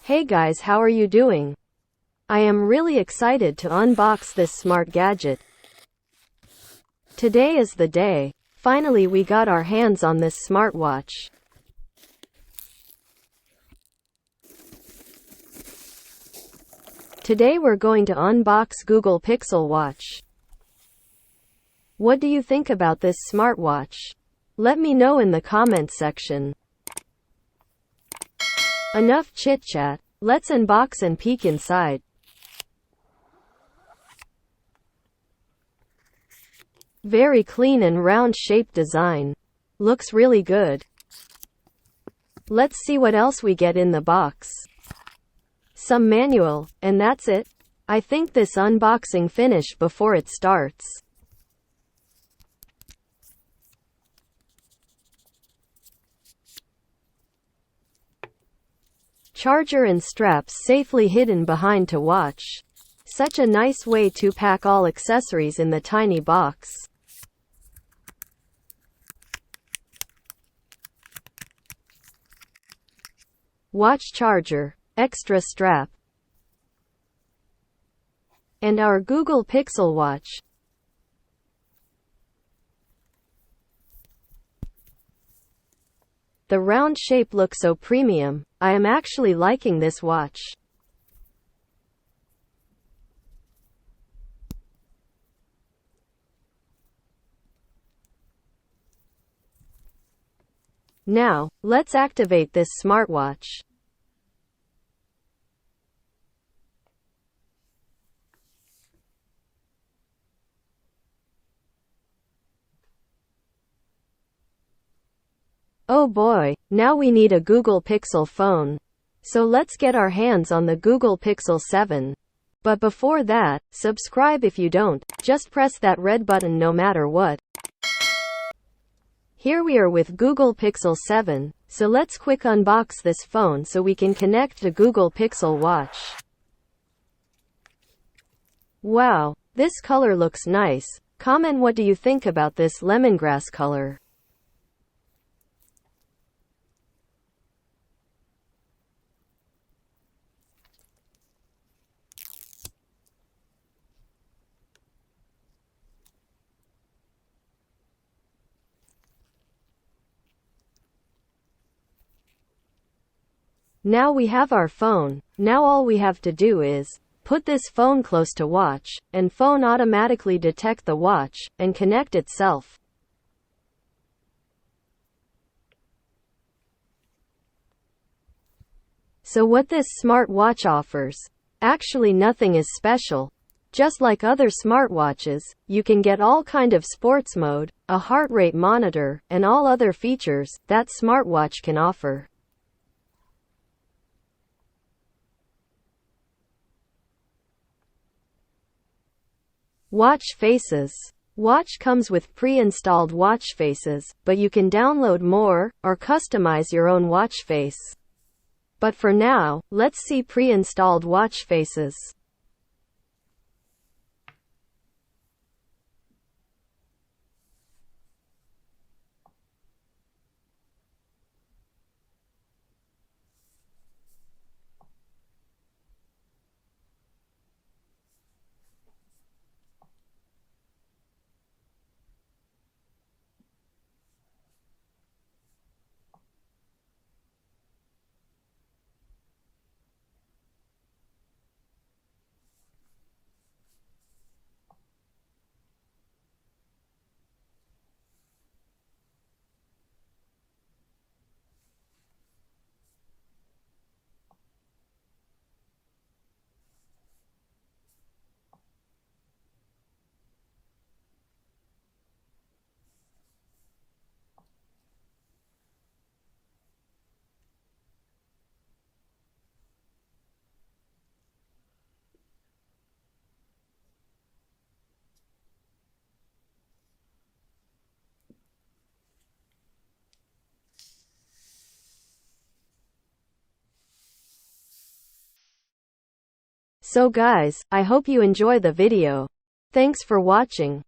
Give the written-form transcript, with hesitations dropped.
Hey guys, how are you doing? I am really excited to unbox this smart gadget. Today is the day. Finally we got our hands on this smartwatch. Today we're going to unbox Google Pixel Watch. What do you think about this smartwatch? Let me know in the comments section. Enough chit-chat, let's unbox and peek inside. Very clean and round-shaped design. Looks really good. Let's see what else we get in the box. Some manual, and that's it. I think this unboxing finish before it starts. Charger and straps safely hidden behind to watch. Such a nice way to pack all accessories in the tiny box. Watch charger, extra strap, and our Google Pixel Watch. The round shape looks so premium. I am actually liking this watch. Now, let's activate this smartwatch. Oh boy, now we need a Google Pixel phone. So let's get our hands on the Google Pixel 7. But before that, subscribe if you don't, just press that red button no matter what. Here we are with Google Pixel 7, so let's quick unbox this phone so we can connect to Google Pixel Watch. Wow, this color looks nice. Comment what do you think about this lemongrass color. Now we have our phone. Now all we have to do is put this phone close to watch, and phone automatically detect the watch, and connect itself. So what this smart watch offers? Actually nothing is special. Just like other smartwatches, you can get all kind of sports mode, a heart rate monitor, and all other features that smartwatch can offer. Watch faces. Watch comes with pre-installed watch faces, but you can download more, or customize your own watch face. But for now, let's see pre-installed watch faces. So guys, I hope you enjoy the video. Thanks for watching.